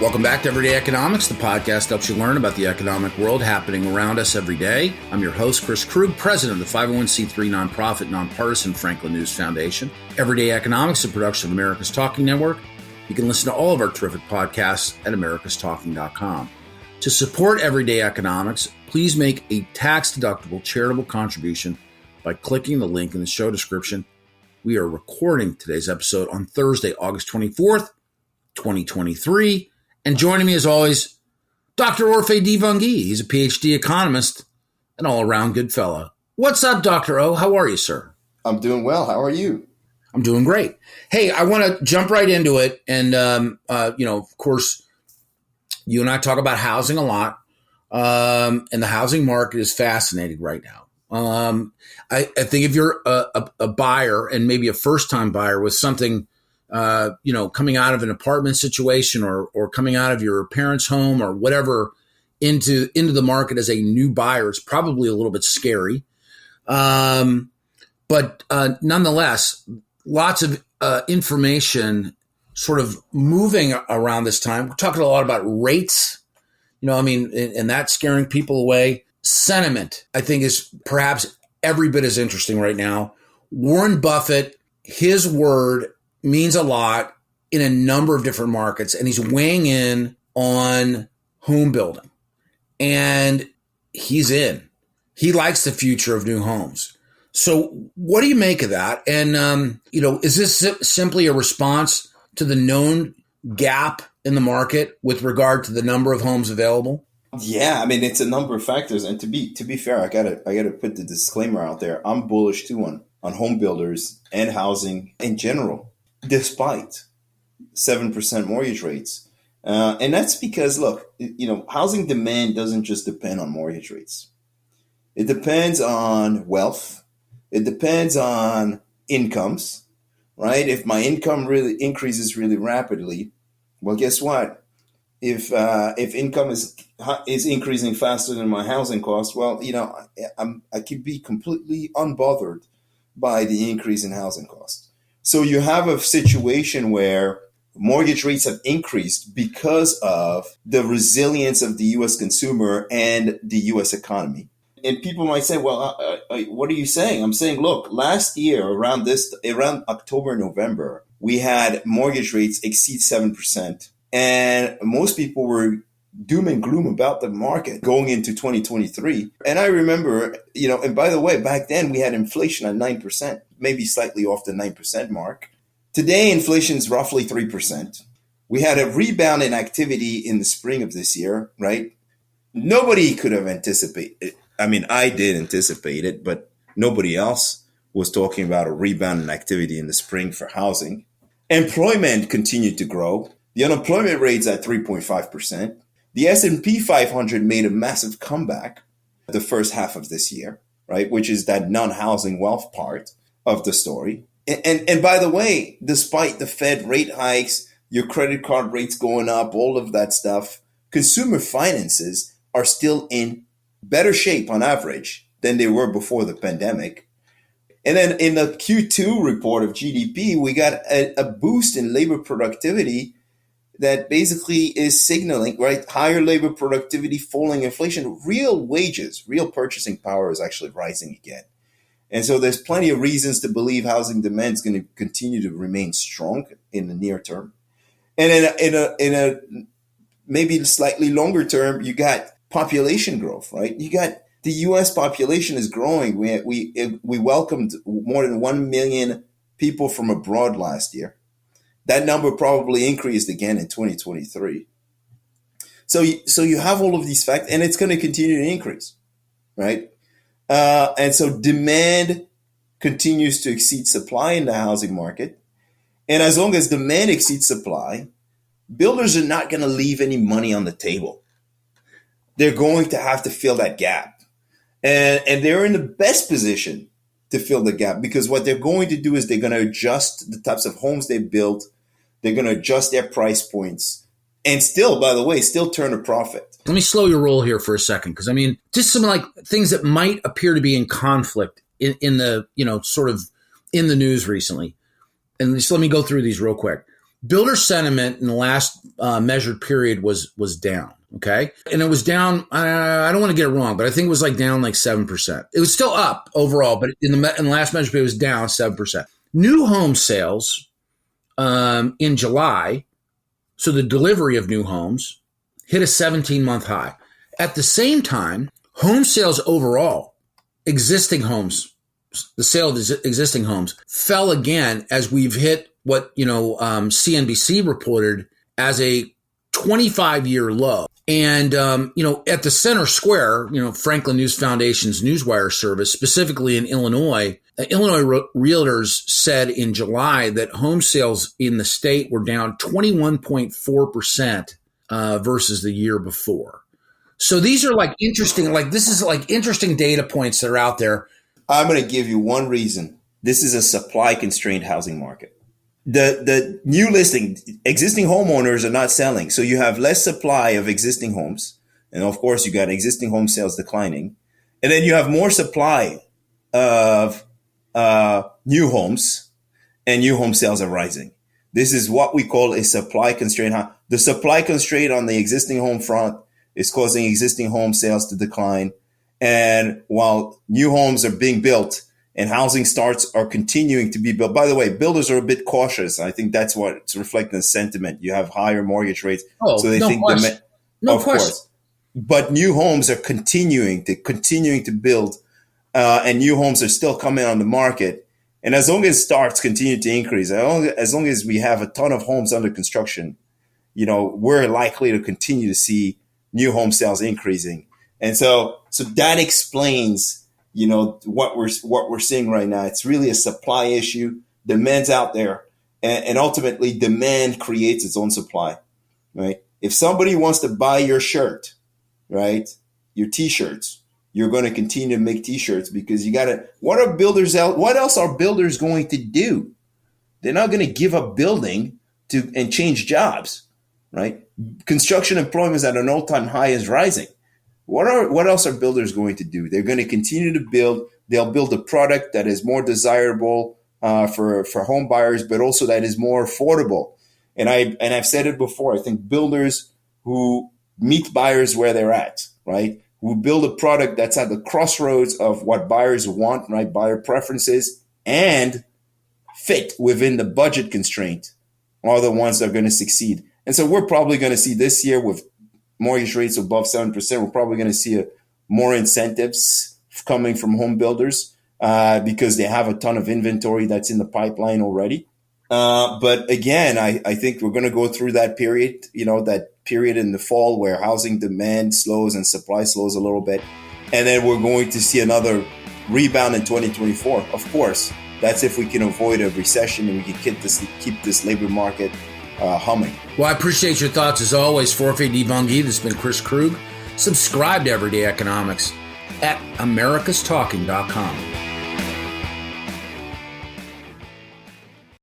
Welcome back to Everyday Economics, the podcast that helps you learn about the economic world happening around us every day. I'm your host, Chris Krug, president of the 501c3 nonprofit, nonpartisan Franklin News Foundation. Everyday Economics is a production of America's Talking Network. You can listen to all of our terrific podcasts at americastalking.com. To support Everyday Economics, please make a tax-deductible charitable contribution by clicking the link in the show description. We are recording today's episode on Thursday, August 24th, 2023. And joining me as always, Dr. Orphe Divounguy. He's a PhD economist, an all-around good fellow. What's up, Dr. O? How are you, sir? I'm doing well. How are you? I'm doing great. Hey, I want to jump right into it. And, of course, you and I talk about housing a lot. And the housing market is fascinating right now. I think if you're a buyer and maybe a first-time buyer with something coming out of an apartment situation or coming out of your parents' home or whatever into the market as a new buyer, it's probably a little bit scary. But nonetheless, lots of information sort of moving around this time. We're talking a lot about rates, and that's scaring people away. Sentiment, I think, is perhaps every bit as interesting right now. Warren Buffett, his word means a lot in a number of different markets, and he's weighing in on home building. And he's in. He likes the future of new homes. So what do you make of that? And, is this simply a response to the known gap in the market with regard to the number of homes available? Yeah, it's a number of factors. And to be fair, I gotta put the disclaimer out there. I'm bullish too on home builders and housing in general, despite 7% mortgage rates. And that's because, look, housing demand doesn't just depend on mortgage rates. It depends on wealth. It depends on incomes, right? If my income really increases really rapidly, well, guess what? If income is increasing faster than my housing cost, well, I could be completely unbothered by the increase in housing costs. So you have a situation where mortgage rates have increased because of the resilience of the U.S. consumer and the U.S. economy. And people might say, well, what are you saying? I'm saying, look, last year around October, November, we had mortgage rates exceed 7%. And most people were doom and gloom about the market going into 2023. And I remember, and by the way, back then we had inflation at 9%, maybe slightly off the 9% mark. Today, inflation is roughly 3%. We had a rebound in activity in the spring of this year, right? Nobody could have anticipated it. I did anticipate it, but nobody else was talking about a rebound in activity in the spring for housing. Employment continued to grow. The unemployment rate's at 3.5%. The S&P 500 made a massive comeback the first half of this year, right? Which is that non-housing wealth part of the story. And by the way, despite the Fed rate hikes, your credit card rates going up, all of that stuff, consumer finances are still in better shape on average than they were before the pandemic. And then in the Q2 report of GDP, we got a boost in labor productivity that basically is signaling, right? Higher labor productivity, falling inflation, real wages, real purchasing power is actually rising again. And so there's plenty of reasons to believe housing demand is going to continue to remain strong in the near term. And in a maybe slightly longer term, you got population growth, right? You got the U.S. population is growing. We welcomed more than 1 million people from abroad last year. That number probably increased again in 2023. So you have all of these facts, and it's going to continue to increase, right? And so demand continues to exceed supply in the housing market. And as long as demand exceeds supply, builders are not going to leave any money on the table. They're going to have to fill that gap. And they're in the best position to fill the gap because what they're going to do is they're going to adjust the types of homes they build. They're going to adjust their price points and still, by the way, still turn a profit. Let me slow your roll here for a second. Because just some things that might appear to be in conflict in the, sort of in the news recently. And just let me go through these real quick. Builder sentiment in the last measured period was down. Okay. And it was down. I don't want to get it wrong, but I think it was like down like 7%. It was still up overall, but in the last measured period, it was down 7%. New home sales in July, so the delivery of new homes, hit a 17-month high. At the same time, home sales overall, existing homes, the sale of existing homes fell again as we've hit what, CNBC reported as a 25-year low. And, at the center square, Franklin News Foundation's Newswire service, specifically in Illinois, realtors said in July that home sales in the state were down 21.4% versus the year before. So these are like interesting, interesting data points that are out there. I'm going to give you one reason. This is a supply constrained housing market. The new listing, existing homeowners are not selling. So you have less supply of existing homes. And of course, you got existing home sales declining. And then you have more supply of new homes, and new home sales are rising. This is what we call a supply constraint. The supply constraint on the existing home front is causing existing home sales to decline. And while new homes are being built and housing starts are continuing to be built, by the way, builders are a bit cautious. I think that's what's reflecting the sentiment. You have higher mortgage rates. So they think, of course, but new homes are continuing to build, and new homes are still coming on the market. And as long as starts continue to increase, as long as we have a ton of homes under construction, we're likely to continue to see new home sales increasing. And so that explains, what we're seeing right now. It's really a supply issue. Demand's out there, and ultimately demand creates its own supply, right? If somebody wants to buy your shirt, right, your t-shirts, you're going to continue to make t-shirts because what else are builders going to do? They're not going to give up building and change jobs, right? Construction employment is at an all-time high, is rising. What else are builders going to do? They're going to continue to build. They'll build a product that is more desirable for home buyers, but also that is more affordable. And I've said it before. I think builders who meet buyers where they're at, right, who build a product that's at the crossroads of what buyers want, right, buyer preferences, and fit within the budget constraint, are the ones that are going to succeed. And so we're probably going to see this year, with mortgage rates above 7%, we're probably going to see more incentives coming from home builders because they have a ton of inventory that's in the pipeline already. But again, I think we're going to go through that period, that period in the fall where housing demand slows and supply slows a little bit. And then we're going to see another rebound in 2024. Of course, that's if we can avoid a recession and we can keep this labor market humming. Well, I appreciate your thoughts as always. Orphe Divounguy, this has been Chris Krug. Subscribe to Everyday Economics at americastalking.com.